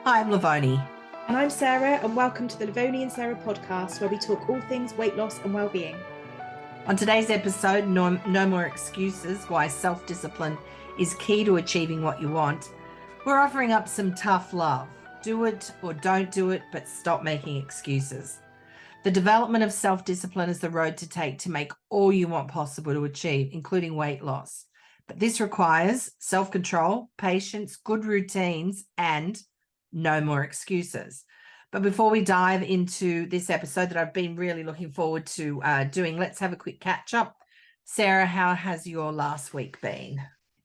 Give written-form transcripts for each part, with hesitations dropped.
Hi, I'm Lovoni. And I'm Sarah, and welcome to the Lovoni and Sarah podcast, where we talk all things weight loss and well-being. On today's episode, no more excuses, why self-discipline is key to achieving what you want. We're offering up some tough love. Do it or don't do it, but stop making excuses. The development of self-discipline is the road to take to make all you want possible to achieve, including weight loss. But this requires self-control, patience, good routines, and no more excuses. But before we dive into this episode that I've been really looking forward to doing, let's have a quick catch up. Sarah, how has your last week been?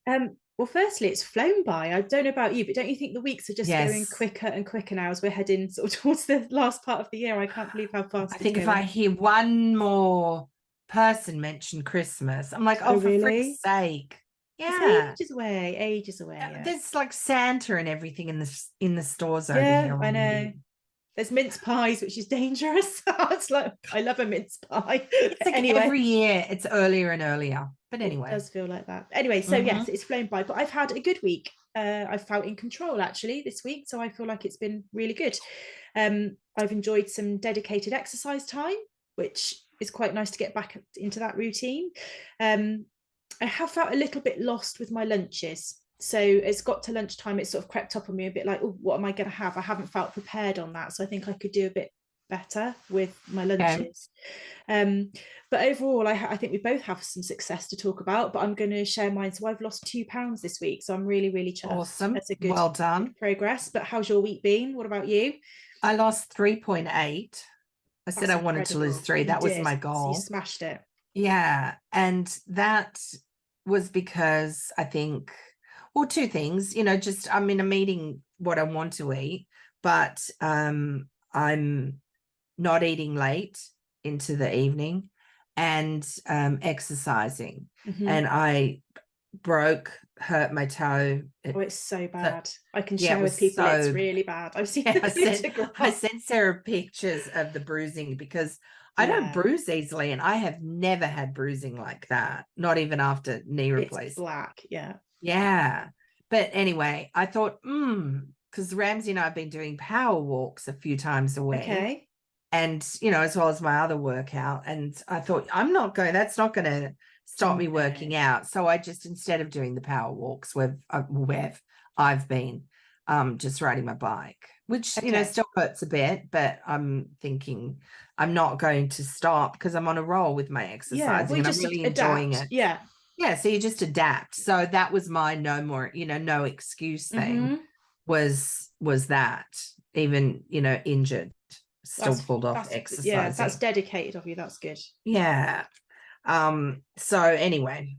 Well, firstly, it's flown by. I don't know about you, but don't you think the weeks are just going quicker and quicker now as we're heading sort of towards the last part of the year? I can't believe how fast I it's think going. if I hear one more person mention Christmas, I'm like, oh, for really? frick's sake. Yeah. It's ages away. Yeah. There's like Santa and everything in the stores over Yeah, here. I know. There's mince pies, which is dangerous. It's like, I love a mince pie. It's like anyway, every year it's earlier and earlier. But anyway. It does feel like that. Anyway, so yes, it's flown by, but I've had a good week. I've felt in control actually this week, so I feel like it's been really good. I've enjoyed some dedicated exercise time, which is quite nice to get back into that routine. I have felt a little bit lost with my lunches. So it's got to lunchtime, it's sort of crept up on me a bit like, oh, what am I going to have? I haven't felt prepared on that. So I think I could do a bit better with my lunches. But overall, I think we both have some success to talk about, but I'm going to share mine. So I've lost 2 pounds this week. So I'm really, really chuffed. Awesome. That's a good, well done. Good progress. But how's your week been? What about you? I lost 3.8. I said I wanted to lose 3. That was my goal. So you smashed it. Yeah. And that was because I think, well, 2 things, just I'm eating what I want to eat, but I'm not eating late into the evening and Mhm. exercising. And I hurt my toe. It's so bad. I can Yeah, share with people it's really bad. I've seen I sent Sarah pictures of the bruising because I don't bruise easily, and I have never had bruising like that, not even after knee replacement. It's black, yeah. Yeah. But anyway, I thought, because Ramsey and I have been doing power walks a few times a week. Okay. And, as well as my other workout. And I thought, that's not going to stop me working out. So I just, instead of doing the power walks, I've been just riding my bike, which, still hurts a bit, but I'm thinking I'm not going to stop because I'm on a roll with my exercising and I'm really enjoying it. Yeah. Yeah, so you just adapt. So that was my no excuse thing was that, even, injured, still pulled off exercising. Yeah, that's dedicated of you. That's good. Yeah. So anyway,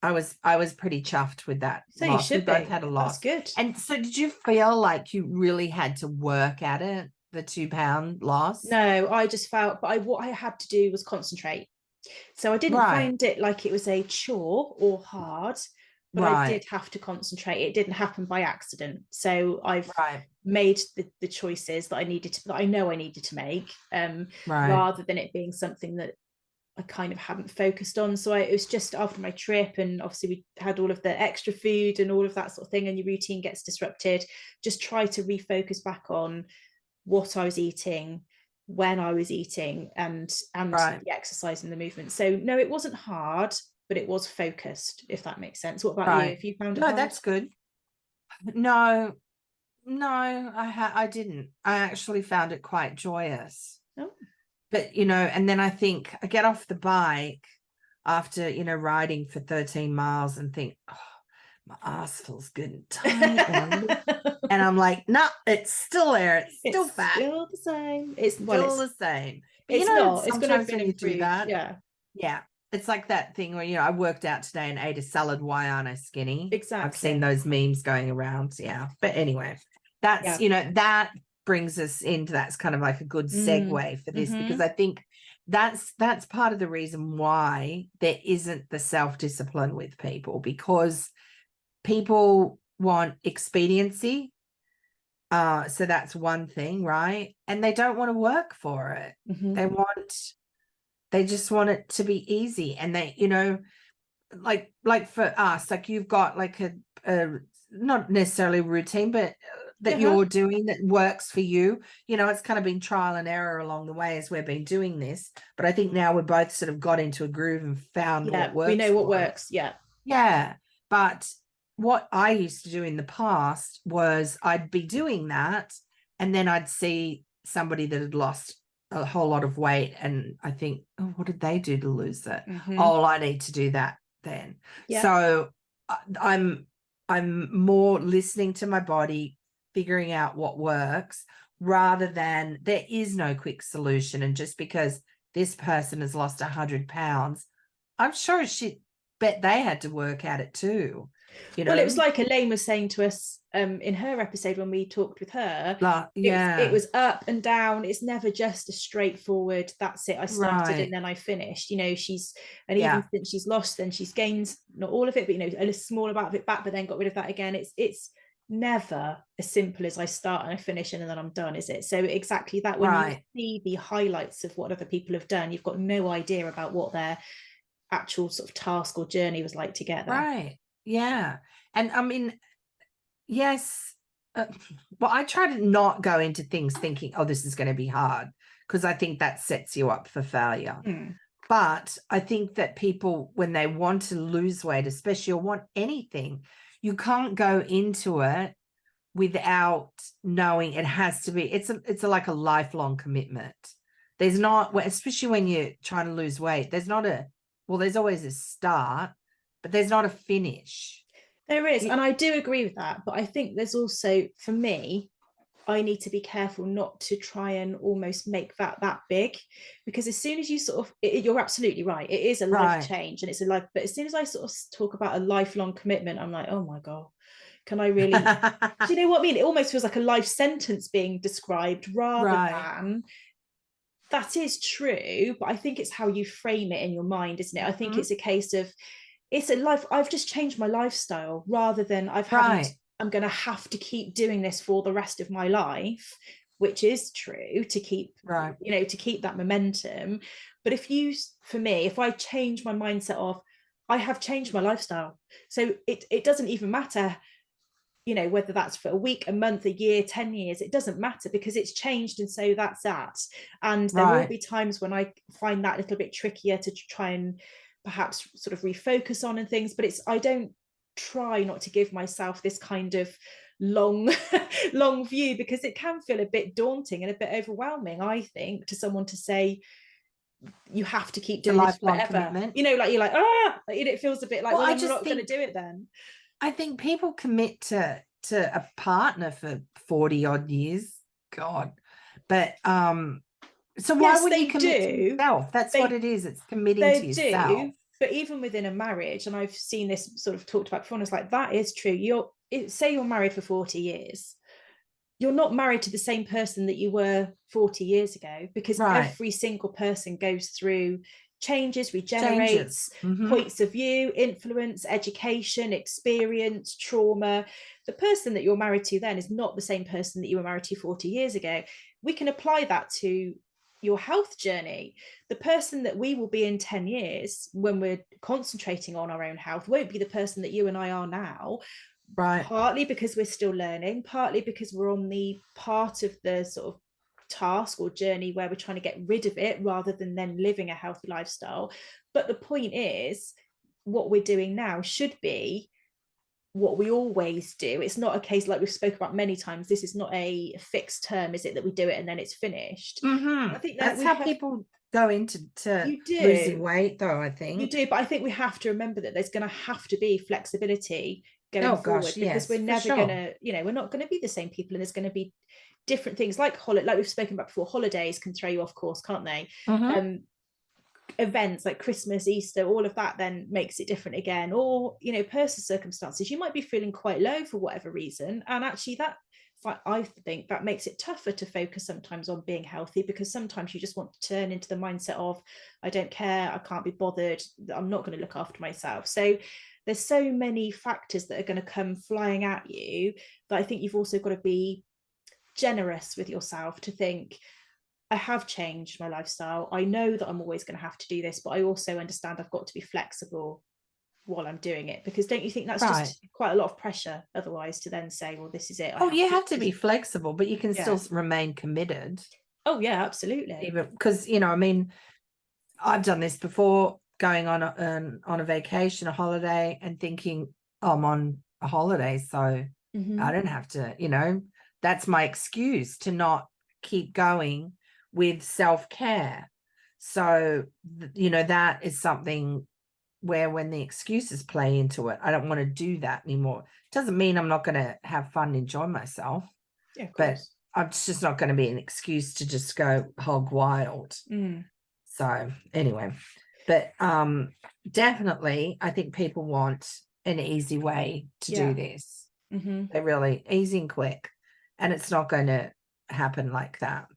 I was pretty chuffed with that. So loss. You should both had a loss. That's good. And so did you feel like you really had to work at it, the 2 pound loss? No, I just felt, but what I had to do was concentrate. So I didn't find it like it was a chore or hard, but I did have to concentrate. It didn't happen by accident. So I've made the choices that I know I needed to make, rather than it being something that I kind of hadn't focused on. So it was just after my trip, and obviously we had all of the extra food and all of that sort of thing, and your routine gets disrupted. Just try to refocus back on what I was eating, when I was eating, and the exercise and the movement. So no, it wasn't hard, but it was focused, if that makes sense. What about you? If you found it hard? That's good. No, I didn't. I actually found it quite joyous. Oh. But, and then I think I get off the bike after, riding for 13 miles and think, oh, my ass feels good and tight. And I'm like, no, it's still there. It's still fat. Still the same. It's still the same. But it's not. It's going to when you do that. Yeah. Yeah. It's like that thing where, I worked out today and ate a salad. Why aren't I skinny? Exactly. I've seen those memes going around. Yeah. But anyway, that's, that brings us into, that's kind of like a good segue for this, because I think that's part of the reason why there isn't the self-discipline with people, because people want expediency. So that's one thing, right? And they don't want to work for it. They just want it to be easy. And they, like for us, like you've got like a not necessarily routine, but that you're doing that works for you. You know, it's kind of been trial and error along the way as we've been doing this, but I think now we're both sort of got into a groove and found what works. We know what works. Yeah. But what I used to do in the past was I'd be doing that, and then I'd see somebody that had lost a whole lot of weight, and I think, oh, what did they do to lose that? Oh, I need to do that then. So I'm more listening to my body, figuring out what works, rather than there is no quick solution. And just because this person has lost 100 pounds, I'm sure she bet they had to work at it too. You know? Well, it was like Elaine was saying to us in her episode when we talked with her. It was up and down. It's never just a straightforward, that's it, I started and then I finished. You know, even since she's lost, then she's gained, not all of it, but, you know, a small amount of it back, but then got rid of that again. It's never as simple as I start and I finish and then I'm done, is it? So exactly that, when you see the highlights of what other people have done, you've got no idea about what their actual sort of task or journey was like to get there. Yeah. And I mean, yes, well, I try to not go into things thinking, oh, this is going to be hard, because I think that sets you up for failure. But I think that people, when they want to lose weight, especially, or want anything, you can't go into it without knowing it has to be, it's like a lifelong commitment. There's not, especially when you're trying to lose weight, there's always a start, but there's not a finish. There is, and I do agree with that. But I think there's also, for me, I need to be careful not to try and almost make that big, because as soon as you sort of, you're absolutely right, it is a life change and it's a life, but as soon as I sort of talk about a lifelong commitment, I'm like, oh my God, can I really, do you know what I mean? It almost feels like a life sentence being described, rather than, that is true, but I think it's how you frame it in your mind, isn't it? I think it's a case of, it's a life, I've just changed my lifestyle, rather than I'm going to have to keep doing this for the rest of my life, which is true, to keep, you know, to keep that momentum. But for me, if I change my mindset of, I have changed my lifestyle, so it doesn't even matter, you know, whether that's for a week, a month, a year, 10 years, it doesn't matter, because it's changed. And so that's that. And there will be times when I find that a little bit trickier to try and perhaps sort of refocus on and things, but I don't try not to give myself this kind of long view, because it can feel a bit daunting and a bit overwhelming, I think, to someone to say you have to keep doing this forever. Commitment. You know, like you're like, it feels a bit like, well, I'm not going to do it then. I think people commit to a partner for 40 odd years. God. But so why would you commit to yourself? That's what it is. It's committing to yourself. But even within a marriage, and I've seen this sort of talked about before, and it's like, that is true. Say you're married for 40 years. You're not married to the same person that you were 40 years ago, because every single person goes through changes, regenerates, points of view, influence, education, experience, trauma. The person that you're married to then is not the same person that you were married to 40 years ago. We can apply that to your health journey. The person that we will be in 10 years when we're concentrating on our own health won't be the person that you and I are now. Partly because we're still learning, partly because we're on the part of the sort of task or journey where we're trying to get rid of it, rather than then living a healthy lifestyle. But the point is, what we're doing now should be what we always do. It's not a case, like we've spoken about many times, this is not a fixed term, is it, that we do it and then it's finished. I think that's how people go into losing weight, though. I think you do, but I think we have to remember that there's going to have to be flexibility going forward, because we're never going to, you know, we're not going to be the same people, and there's going to be different things, like we've spoken about before. Holidays can throw you off course, can't they? Events like Christmas, Easter, all of that then makes it different again. Or, you know, personal circumstances, you might be feeling quite low for whatever reason, and actually that, I think that makes it tougher to focus sometimes on being healthy, because sometimes you just want to turn into the mindset of, I don't care, I can't be bothered, I'm not going to look after myself. So there's so many factors that are going to come flying at you, that I think you've also got to be generous with yourself to think, I have changed my lifestyle. I know that I'm always going to have to do this, but I also understand I've got to be flexible while I'm doing it, because don't you think that's just quite a lot of pressure otherwise to then say, well, this is it. You have to be flexible, but you can still remain committed. Oh yeah, absolutely. Even because, you know, I mean, I've done this before, going on a vacation, a holiday, and thinking, oh, I'm on a holiday, so I don't have to, you know, that's my excuse to not keep going with self-care. So, you know, that is something where when the excuses play into it, I don't want to do that anymore. It doesn't mean I'm not going to have fun, enjoy myself. Yeah, of course. But it's just not going to be an excuse to just go hog wild. So anyway, but definitely I think people want an easy way to do this. They're really easy and quick, and it's not going to happen like that.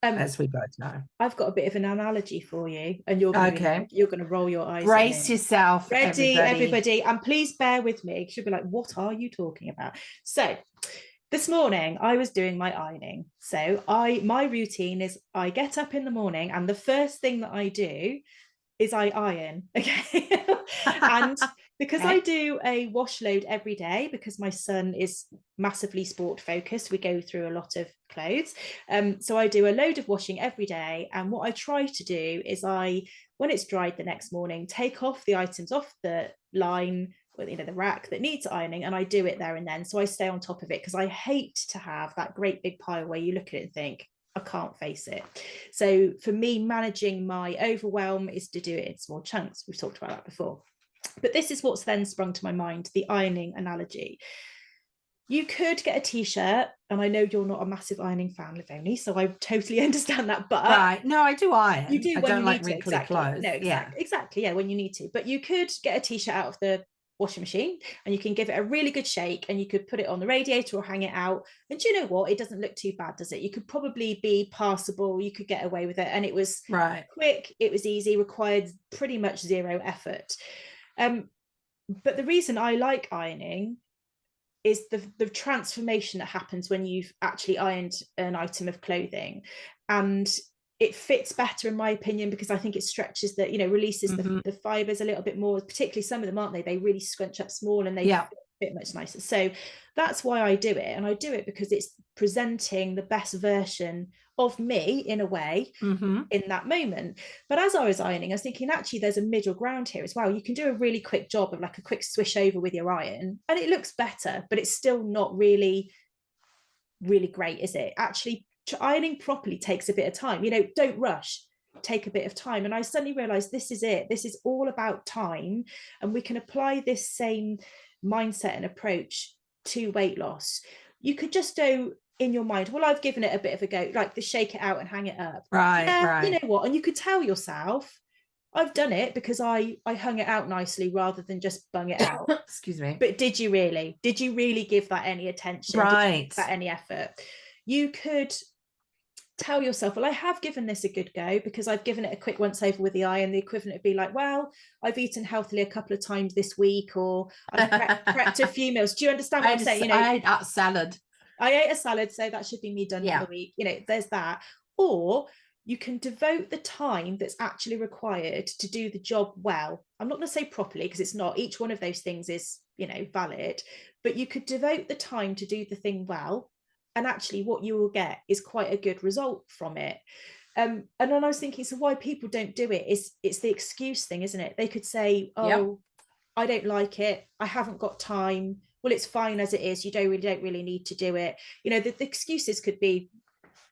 As we both know. I've got a bit of an analogy for you, and you're going to you're going to roll your eyes. Brace yourself, ready, everybody, and please bear with me. She'll be like, "What are you talking about?" So, this morning I was doing my ironing. So my routine is I get up in the morning, and the first thing that I do is I iron. Okay, and because I do a wash load every day, because my son is massively sport focused, we go through a lot of clothes. So I do a load of washing every day. And what I try to do is when it's dried the next morning, take off the items off the line, you know, the rack that needs ironing, and I do it there and then. So I stay on top of it, because I hate to have that great big pile where you look at it and think, I can't face it. So for me, managing my overwhelm is to do it in small chunks. We've talked about that before. But this is what's then sprung to my mind, the ironing analogy. You could get a t-shirt, and I know you're not a massive ironing fan, Lovoni, so I totally understand that. But no, I do iron. You do I when don't you like need to. wrinkly clothes. No, exactly. Yeah, when you need to. But you could get a t-shirt out of the washing machine, and you can give it a really good shake, and you could put it on the radiator or hang it out, and do you know what, it doesn't look too bad, does it? You could probably be passable, you could get away with it, and it was quick, it was easy, required pretty much zero effort. But the reason I like ironing is the transformation that happens when you've actually ironed an item of clothing, and it fits better, in my opinion, because I think it stretches the, you know, releases the fibers a little bit more, particularly some of them, aren't they really scrunch up small, and they fit much nicer. So that's why I do it, and I do it because it's presenting the best version of me, in a way, in that moment. But as I was ironing, I was thinking, actually there's a middle ground here as well. You can do a really quick job of like a quick swish over with your iron, and it looks better, but it's still not really great, is it? Actually, ironing properly takes a bit of time. You know, don't rush, take a bit of time. And I suddenly realized, this is it, this is all about time, and we can apply this same mindset and approach to weight loss. You could just go in your mind, well, I've given it a bit of a go, like the shake it out and hang it up, right, you know what, and you could tell yourself, I've done it because I hung it out nicely rather than just bung it out. Excuse me. But did you really give that any attention, right, give that any effort? You could tell yourself, well, I have given this a good go, because I've given it a quick once over with the iron. The equivalent would be like, well, I've eaten healthily a couple of times this week, or I've prepped a few meals. Do you understand what I'm saying? You know, I ate a salad. I ate a salad, so that should be me done for the week. You know, there's that. Or you can devote the time that's actually required to do the job well. I'm not going to say properly, because it's not. Each one of those things is, you know, valid. But you could devote the time to do the thing well, and actually what you will get is quite a good result from it. And then I was thinking, so why people don't do it is it's the excuse thing, isn't it? They could say, oh, I don't like it, I haven't got time, well, it's fine as it is, you don't really need to do it. You know, the excuses could be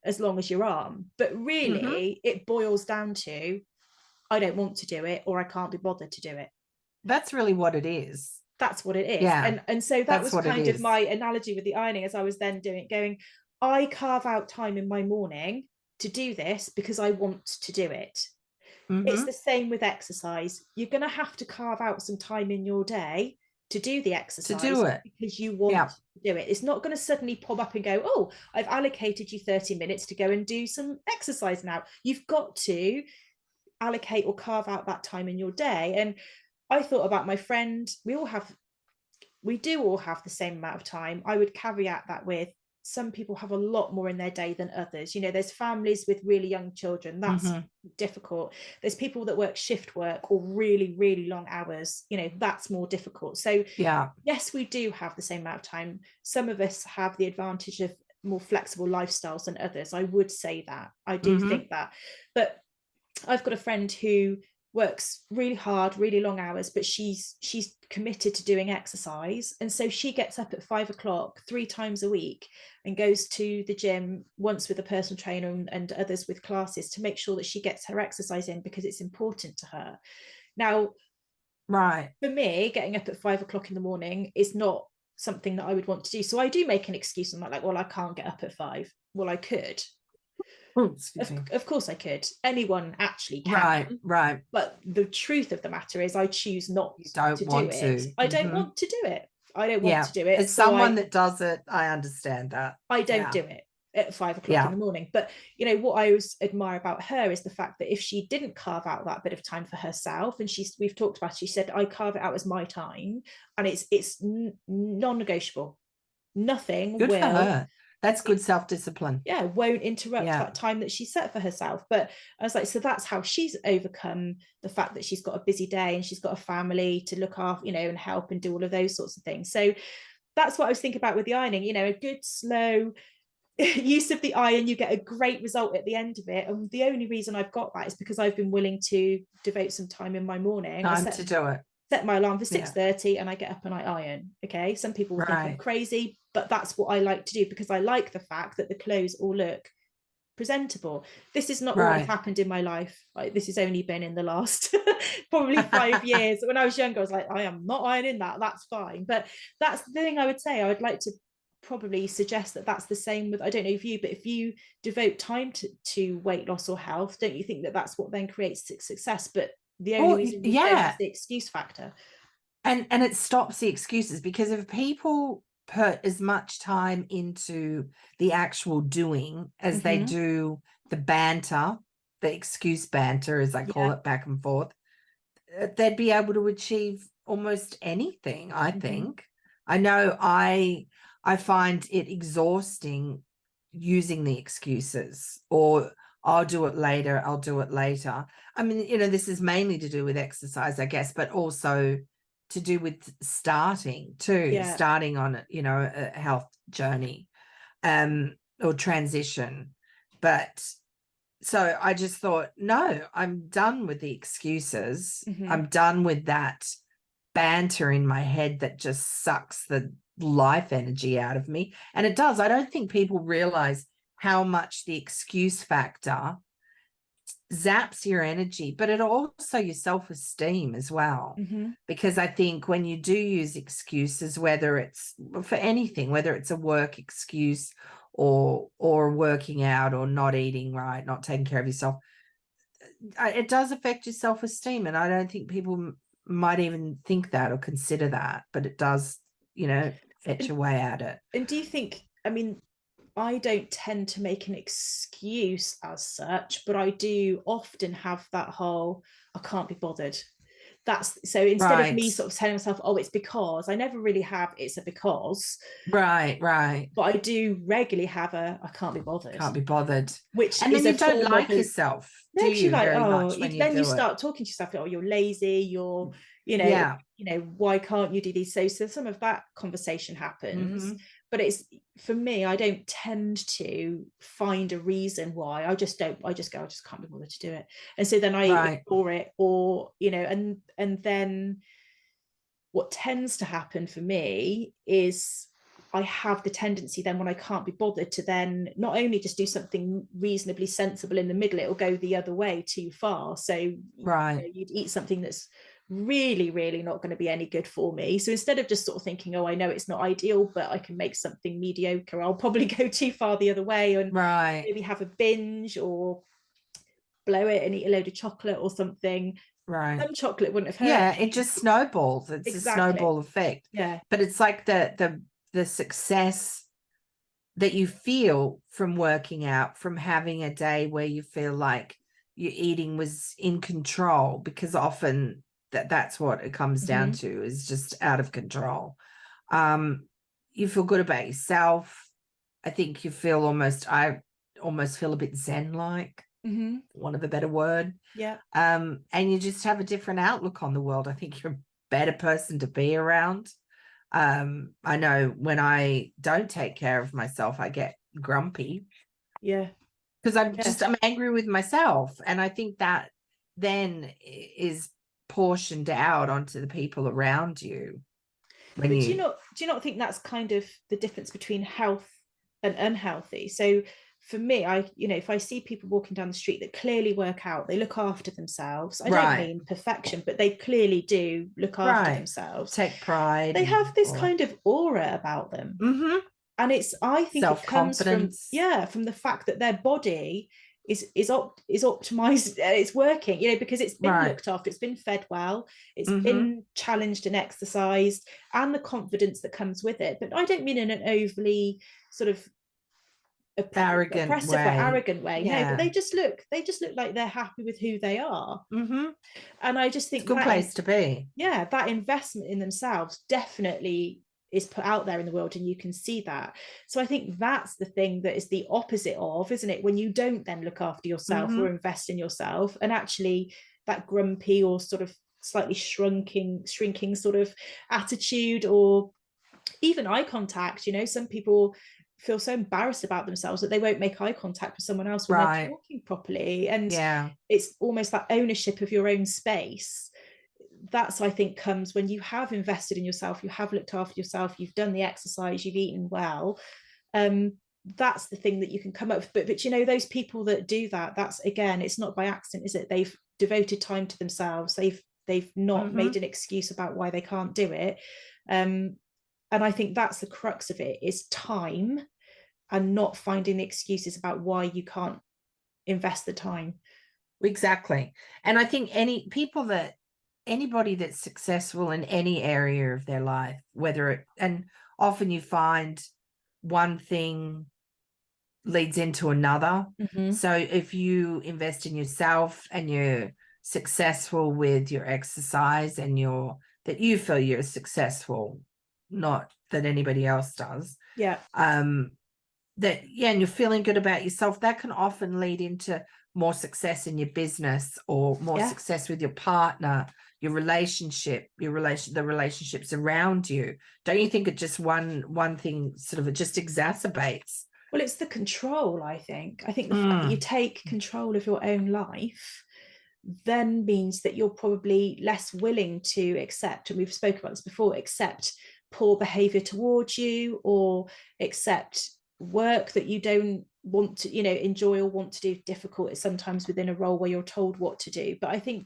as long as your arm, but really it boils down to, I don't want to do it, or I can't be bothered to do it. That's really what it is. That's what it is. And so that was kind of my analogy with the ironing, as I was then doing it, going, I carve out time in my morning to do this because I want to do it. It's the same with exercise. You're going to have to carve out some time in your day to do the exercise, to do it, because you want to do it. It's not going to suddenly pop up and go, oh, I've allocated you 30 minutes to go and do some exercise now. You've got to allocate or carve out that time in your day. And I thought about my friend, we do all have the same amount of time. I would caveat that with, some people have a lot more in their day than others. You know, there's families with really young children, that's difficult. There's people that work shift work or really, really long hours, you know, that's more difficult. So yeah, yes, we do have the same amount of time. Some of us have the advantage of more flexible lifestyles than others. I would say that. I do think that. But I've got a friend who works really hard, really long hours, but she's committed to doing exercise. And so she gets up at 5 o'clock 3 times a week and goes to the gym, once with a personal trainer and others with classes, to make sure that she gets her exercise in, because it's important to her. Now, right. For me, getting up at 5 o'clock in the morning is not something that I would want to do. So I do make an excuse. I'm like, well, I can't get up at 5. Well, I could. Of course I could. Anyone actually can. Right. But the truth of the matter is I choose not to do it. I don't want to do it. I don't want to do it. As someone that does it, I understand that. I don't do it at 5 o'clock in the morning. But, you know, what I always admire about her is the fact that if she didn't carve out that bit of time for herself, and we've talked about, she said, I carve it out as my time, and it's non-negotiable. Nothing Good will. For her. That's good self-discipline. Yeah, won't interrupt that time that she set for herself. But I was like, so that's how she's overcome the fact that she's got a busy day and she's got a family to look after, you know, and help and do all of those sorts of things. So that's what I was thinking about with the ironing, you know, a good slow use of the iron, you get a great result at the end of it. And the only reason I've got that is because I've been willing to devote some time in my morning. To do it. Set my alarm for 6:30 and I get up and I iron. Okay, some people will think I'm crazy, but that's what I like to do, because I like the fact that the clothes all look presentable. This is not what has happened in my life. Like, this has only been in the last probably 5 years. When I was younger, I was like, I am not ironing that. That's fine. But that's the thing I would say. I would like to probably suggest that that's the same with, I don't know if you, but if you devote time to weight loss or health, don't you think that that's what then creates success? But the only reason we don't is the excuse factor. And it stops the excuses, because if people put as much time into the actual doing as they do the banter, the excuse banter, as I call it, back and forth, they'd be able to achieve almost anything, I think. I know I find it exhausting using the excuses, or I'll do it later, I'll do it later. I mean, you know, this is mainly to do with exercise, I guess, but also to do with starting on, you know, a health journey or transition. But so I just thought, no, I'm done with the excuses. I'm done with that banter in my head that just sucks the life energy out of me. And it does. I don't think people realize how much the excuse factor zaps your energy, but it also your self-esteem as well. Because I think when you do use excuses, whether it's for anything, whether it's a work excuse or working out or not eating right, not taking care of yourself, it does affect your self-esteem. And I don't think people might even think that or consider that, but it does, you know, fetch away at it. And do you think, I mean, I don't tend to make an excuse as such, but I do often have that whole, I can't be bothered. That's so instead of me sort of telling myself, oh, it's because, I never really have it's a because. Right. But I do regularly have a I can't be bothered. Which and then you don't like yourself. No, do you like, oh, then you start talking to yourself, oh, you're lazy, you're, you know, why can't you do these? So some of that conversation happens. But it's, for me, I don't tend to find a reason why. I just go, I just can't be bothered to do it. And so then I ignore it, or, you know, and then what tends to happen for me is I have the tendency then, when I can't be bothered, to then not only just do something reasonably sensible in the middle, it'll go the other way too far. So you know, you'd eat something that's really, really not going to be any good for me. So instead of just sort of thinking, oh, I know it's not ideal, but I can make something mediocre, I'll probably go too far the other way and maybe have a binge or blow it and eat a load of chocolate or something. Some chocolate wouldn't have hurt. Yeah, it just snowballs. It's a snowball effect. Yeah. But it's like the success that you feel from working out, from having a day where you feel like your eating was in control, because often that's what it comes down to, is just out of control. You feel good about yourself, I think you feel I almost feel a bit zen-like, one of a better word. Yeah. And you just have a different outlook on the world. I think you're a better person to be around. I know when I don't take care of myself, I get grumpy. Yeah. Because I'm angry with myself. And I think that then is portioned out onto the people around you. But do you not think that's kind of the difference between health and unhealthy? So for me, if I see people walking down the street that clearly work out, they look after themselves. I don't mean perfection, but they clearly do look after themselves. Take pride. They have this kind of aura about them. And I think it comes from the fact that their body is optimized, it's working, because it's been looked after, it's been fed well, it's been challenged and exercised, and the confidence that comes with it. But I don't mean in an overly sort of arrogant way. No, but they just look like they're happy with who they are. And I just think it's a good place to be. Yeah, that investment in themselves definitely is put out there in the world, and you can see that. So I think that's the thing that is the opposite of, isn't it, when you don't then look after yourself or invest in yourself, and actually that grumpy or sort of slightly shrinking sort of attitude, or even eye contact. Some people feel so embarrassed about themselves that they won't make eye contact with someone else when they're talking properly, and it's almost that ownership of your own space. That's, I think, comes when you have invested in yourself, you have looked after yourself, you've done the exercise, you've eaten well. That's the thing that you can come up with. But those people that do that, that's, again, it's not by accident, is it? They've devoted time to themselves. They've not made an excuse about why they can't do it. And I think that's the crux of it, is time, and not finding the excuses about why you can't invest the time. Exactly. And I think anybody that's successful in any area of their life, and often you find one thing leads into another. So if you invest in yourself and you're successful with your exercise, and that you feel you're successful, not that anybody else does. And you're feeling good about yourself, that can often lead into more success in your business, or more success with your partner, your relationship, the relationships around you. Don't you think it just one thing sort of, it just exacerbates? Well, it's the control, I think. I think the fact that you take control of your own life then means that you're probably less willing to accept, and we've spoken about this before, accept poor behavior towards you, or accept work that you don't want to enjoy or want to do, difficult sometimes within a role where you're told what to do. But I think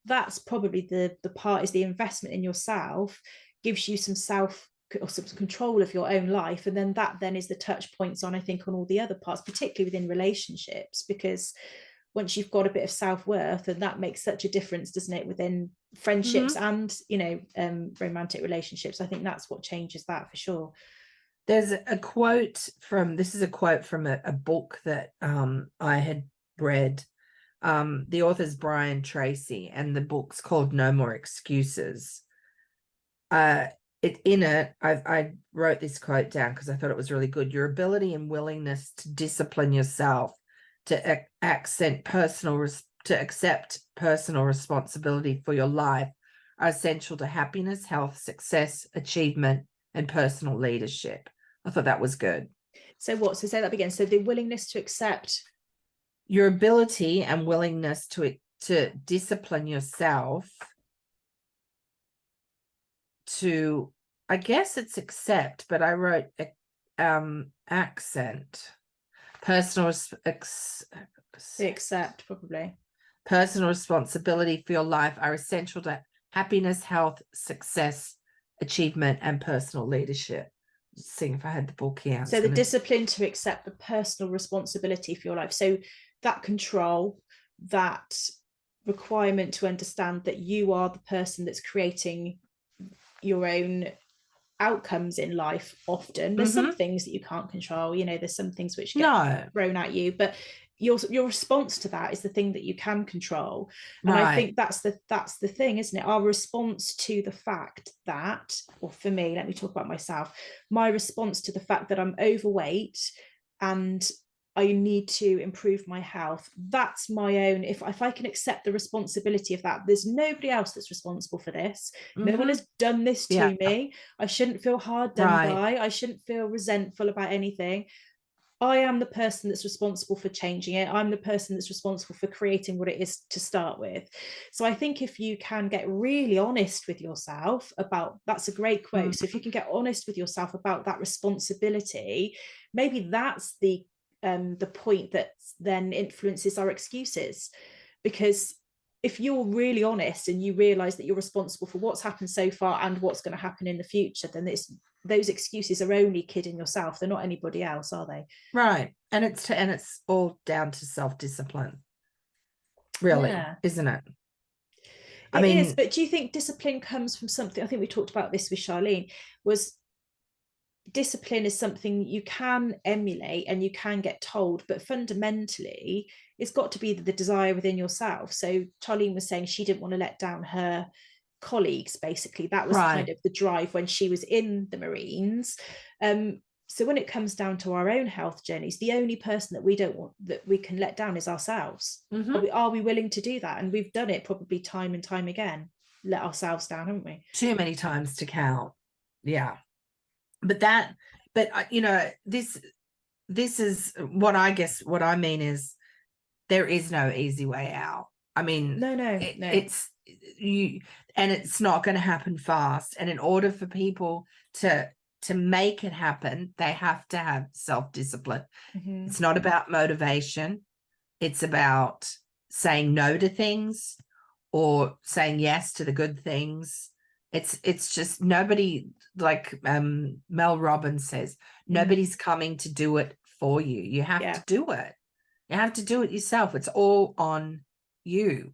that's probably the part, is the investment in yourself gives you some self or some control of your own life, and then that then is the touch points on, I think, on all the other parts, particularly within relationships, because once you've got a bit of self-worth, and that makes such a difference, doesn't it, within friendships and romantic relationships. I think that's what changes that, for sure. There's a quote from a book that I had read. The author's Brian Tracy, and the book's called No More Excuses. I wrote this quote down because I thought it was really good. Your ability and willingness to discipline yourself, to accept personal responsibility for your life, are essential to happiness, health, success, achievement, and personal leadership. I thought that was good. So say that again. So the willingness to accept, your ability and willingness to discipline yourself, to, I guess it's accept, but I wrote accent, personal accept, probably. Personal responsibility for your life are essential to happiness, health, success, achievement, and personal leadership. Just seeing if I had the book here. So the discipline to accept the personal responsibility for your life. So that control, that requirement to understand that you are the person that's creating your own outcomes in life. Often there's some things that you can't control, there's some things which get thrown at you, but your response to that is the thing that you can control. And I think that's the thing, isn't it? Our response to the fact that, or for me, let me talk about myself, my response to the fact that I'm overweight and I need to improve my health, that's my own. If I can accept the responsibility of that, there's nobody else that's responsible for this. No one has done this to me. I shouldn't feel hard done by. I shouldn't feel resentful about anything. I am the person that's responsible for changing it. I'm the person that's responsible for creating what it is to start with. So I think if you can get really honest with yourself about, that's a great quote. So if you can get honest with yourself about that responsibility, maybe that's the point that then influences our excuses. Because if you're really honest and you realize that you're responsible for what's happened so far and what's going to happen in the future, then those excuses are only kidding yourself. They're not anybody else, are they? Right. And it's all down to self-discipline, really, isn't it? It is, but do you think discipline comes from something? I think we talked about this with Charlene, was discipline is something you can emulate and you can get told, but fundamentally it's got to be the desire within yourself. So Charlene was saying she didn't want to let down her colleagues, basically. That was kind of the drive when she was in the Marines. So when it comes down to our own health journeys, the only person that we don't want, that we can let down, is ourselves. Are we willing to do that? And we've done it probably time and time again, let ourselves down, haven't we? Too many times to count. Yeah. But this is what I mean is there is no easy way out. I mean, no. It's you, and it's not going to happen fast. And in order for people to make it happen, they have to have self-discipline. It's not about motivation. It's about saying no to things or saying yes to the good things. It's just nobody, like Mel Robbins says, nobody's coming to do it for you. You have to do it. You have to do it yourself. It's all on you.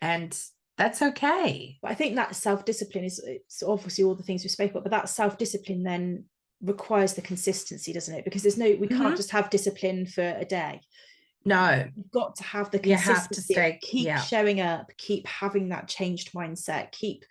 And that's okay. But I think that self-discipline it's obviously all the things we spoke about, but that self-discipline then requires the consistency, doesn't it? Because we can't just have discipline for a day. No, you've got to have the consistency. Keep showing up, keep having that changed mindset, keep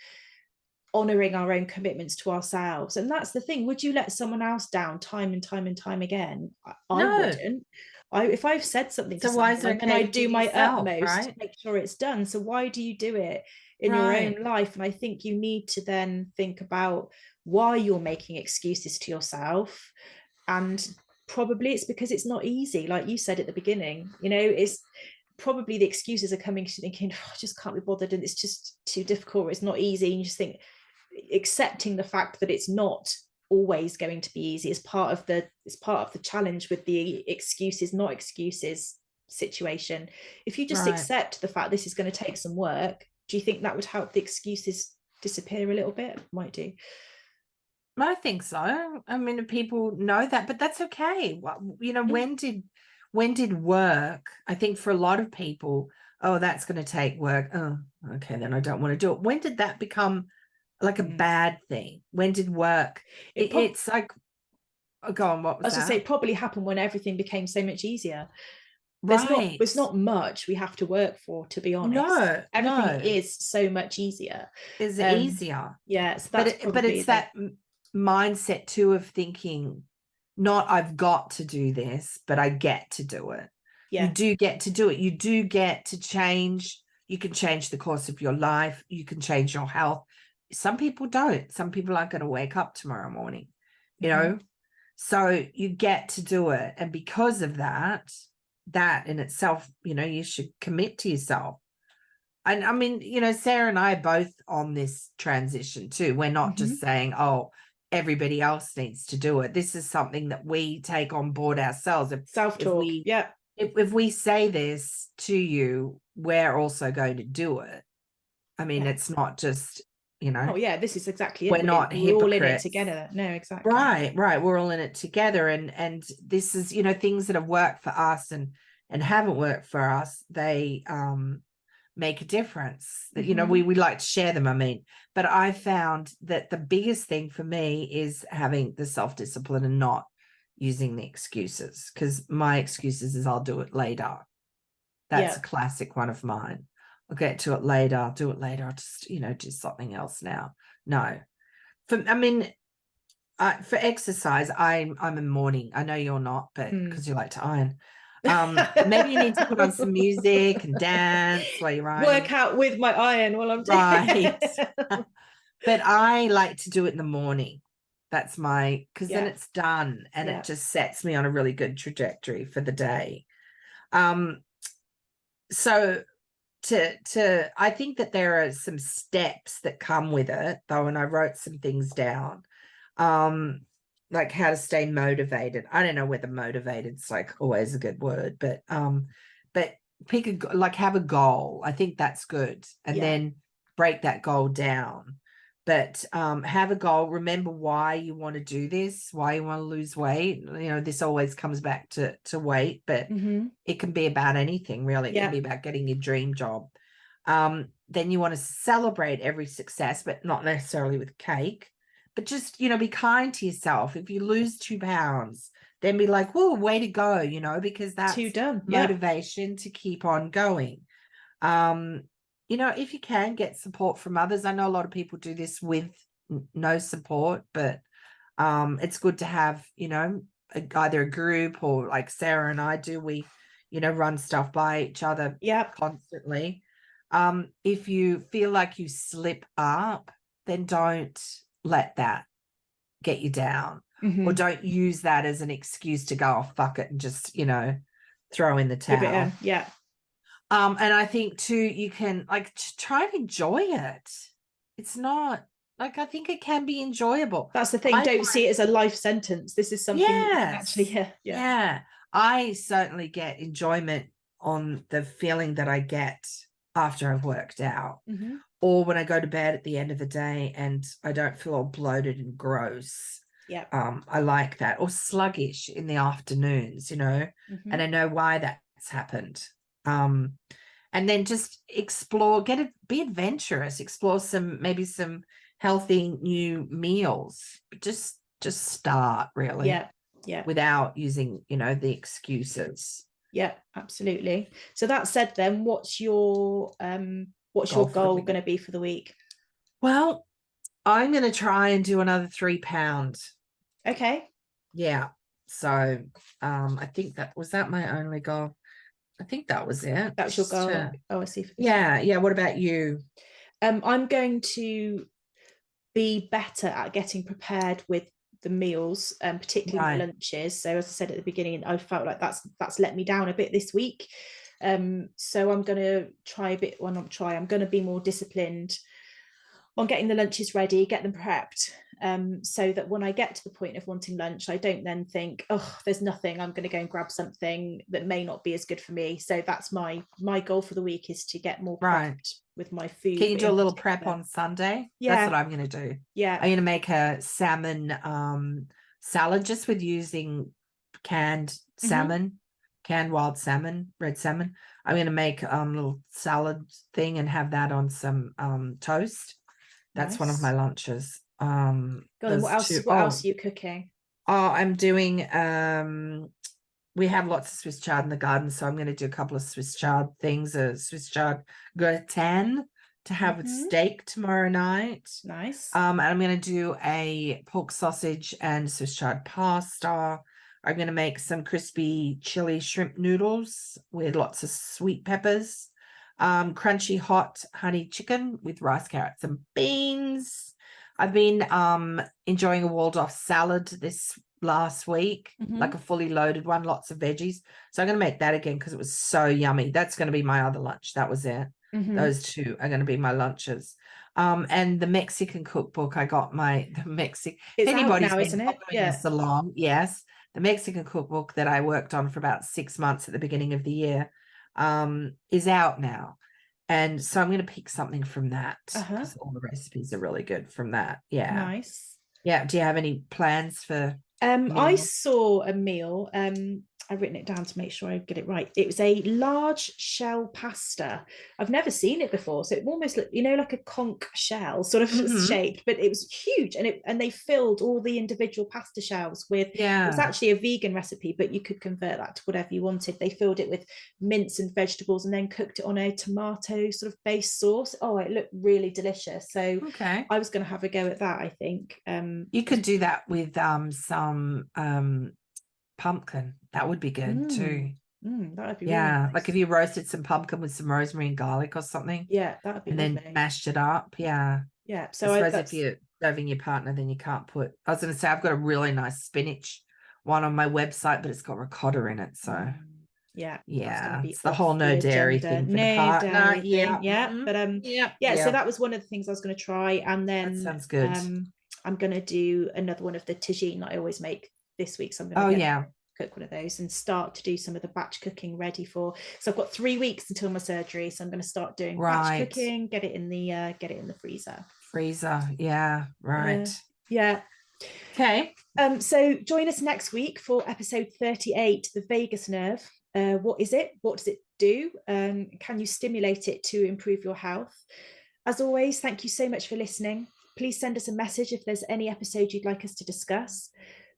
honoring our own commitments to ourselves. And that's the thing. Would you let someone else down time and time and time again? I wouldn't. If I've said something to someone, and I do my utmost to make sure it's done. So why do you do it in your own life? And I think you need to then think about why you're making excuses to yourself. And probably it's because it's not easy. Like you said at the beginning, it's probably the excuses are coming to thinking, I just can't be bothered, and it's just too difficult, or it's not easy. And you just think, accepting the fact that it's not always going to be easy is part of the challenge with the excuses not excuses situation. If you just accept the fact this is going to take some work, do you think that would help the excuses disappear a little bit? Might do. I think so. I mean, people know that, but that's okay. When did work, I think for a lot of people, oh, that's going to take work. Oh, okay, then I don't want to do it. When did that become like a bad thing? When did work? It's like, go on, what was that? I was going to say, probably happened when everything became so much easier. There's not much we have to work for, to be honest. No, everything is so much easier. Is easier. Yeah, so that's but it's that mindset too of thinking, not I've got to do this, but I get to do it. You do get to do it. You do get to change. You can change the course of your life. You can change your health. Some people don't. Some people aren't going to wake up tomorrow morning, so you get to do it. And because of that in itself, you should commit to yourself. And I mean, Sarah and I are both on this transition too. We're not just saying, oh, everybody else needs to do it. This is something that we take on board ourselves. Self-talk. If we say this to you, we're also going to do it. I mean, it's not just, oh yeah, this is exactly it. We're not hypocrites. We're all in it together. No, exactly. Right. We're all in it together. And this is, things that have worked for us and haven't worked for us, they make a difference. That we like to share them. I mean, but I found that the biggest thing for me is having the self-discipline and not using the excuses, because my excuses is I'll do it later. That's a classic one of mine. I'll get to it later. I'll do it later. I'll just, do something else now. No. For exercise, I'm a morning. I know you're not, but because you like to iron. Maybe you need to put on some music and dance while you're ironing. Work out with my iron while I'm doing it. But I like to do it in the morning. That's because then it's done and it just sets me on a really good trajectory for the day. So I think that there are some steps that come with it, though, and I wrote some things down, like how to stay motivated. I don't know whether motivated's like always a good word, but pick have a goal. I think that's good, and then break that goal down. But have a goal. Remember why you want to do this, why you want to lose weight. This always comes back to weight, but it can be about anything, really. It can be about getting your dream job. Then you want to celebrate every success, but not necessarily with cake, but just, be kind to yourself. If you lose 2 pounds, then be like, whoa, way to go, because that's motivation to keep on going. If you can get support from others, I know a lot of people do this with no support, but it's good to have, either a group or like Sarah and I do, we, run stuff by each other constantly. If you feel like you slip up, then don't let that get you down, or don't use that as an excuse to go, oh, fuck it, and just, throw in the towel. And I think too, you can try and enjoy it. It's not I think it can be enjoyable. That's the thing. Don't see it as a life sentence. This is something you can actually, I certainly get enjoyment on the feeling that I get after I've worked out, or when I go to bed at the end of the day and I don't feel all bloated and gross. I like that. Or sluggish in the afternoons, and I know why that's happened. And then just explore, be adventurous, explore maybe some healthy new meals. Just start, really. Without using, the excuses. Absolutely. So that said, then what's your goal going to be for the week? Well, I'm going to try and do another 3 pounds. Okay. Yeah. So I think that my only goal. I think that was it. That was your goal. I see. Yeah. What about you? I'm going to be better at getting prepared with the meals, particularly the lunches. So as I said at the beginning, I felt like that's let me down a bit this week. So I'm going to try a bit. Well, not try. I'm going to be more disciplined on getting the lunches ready, get them prepped, so that when I get to the point of wanting lunch, I don't then think, oh, there's nothing, I'm going to go and grab something that may not be as good for me. So that's my goal for the week, is to get more prepped with my food. Can you do a little prep on Sunday? That's what I'm going to do. I'm going to make a salmon salad just with using canned salmon, canned wild salmon, red salmon. I'm going to make a little salad thing and have that on some toast. That's one of my lunches. What else are you cooking? I'm doing we have lots of Swiss chard in the garden, so I'm going to do a couple of Swiss chard things, a Swiss chard gratin to have with steak tomorrow night. Nice. And I'm going to do a pork sausage and Swiss chard pasta. I'm going to make some crispy chili shrimp noodles with lots of sweet peppers. Crunchy hot honey chicken with rice, carrots and beans. I've been enjoying a Waldorf salad this last week, like a fully loaded one, lots of veggies. So I'm going to make that again because it was so yummy. That's going to be my other lunch. That was it. Those two are going to be my lunches. And the Mexican cookbook, I got the Mexican. It's anybody's out now, isn't it? This along, yes. The Mexican cookbook that I worked on for about 6 months at the beginning of the year is out now. And so I'm going to pick something from that because all the recipes are really good from that. Yeah. Nice. Yeah. Do you have any plans for I saw a meal I've written it down to make sure I get it right. It was a large shell pasta. I've never seen it before. So it almost looked, like a conch shell sort of shaped, but it was huge. And they filled all the individual pasta shells with, it was actually a vegan recipe, but you could convert that to whatever you wanted. They filled it with mince and vegetables and then cooked it on a tomato sort of base sauce. Oh, it looked really delicious. So I was going to have a go at that, I think. You could do that with some pumpkin. That would be good too. That would be really nice. Like if you roasted some pumpkin with some rosemary and garlic or something. Yeah, that would be and lovely. then mashed it up. Yeah. So I suppose if you're serving your partner, then you can't put. I was going to say I've got a really nice spinach one on my website, but it's got ricotta in it. So it's the whole no dairy thing for the partner. So that was one of the things I was going to try, and then that sounds good. I'm going to do another one of the tagine that I always make this week. So I'm going to cook one of those and start to do some of the batch cooking ready for. So I've got 3 weeks until my surgery, so I'm going to start doing batch cooking, get it in the freezer. Okay. So join us next week for episode 38, the vagus nerve. What is it? What does it do? Can you stimulate it to improve your health? As always, thank you so much for listening. Please send us a message if there's any episode you'd like us to discuss.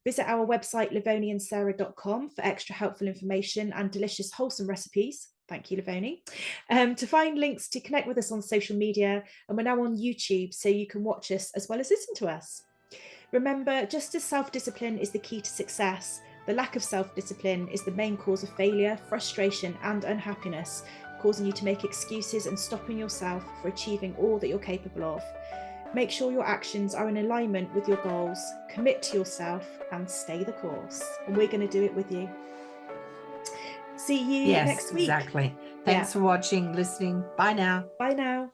Visit our website, lovoniandsarah.com, for extra helpful information and delicious, wholesome recipes. Thank you, Lovoni. To find links to connect with us on social media, and we're now on YouTube, so you can watch us as well as listen to us. Remember, just as self-discipline is the key to success, the lack of self-discipline is the main cause of failure, frustration, and unhappiness, causing you to make excuses and stopping yourself for achieving all that you're capable of. Make sure your actions are in alignment with your goals, commit to yourself, and stay the course. And we're going to do it with you. See you next week. Exactly. Thanks for watching, listening. Bye now. Bye now.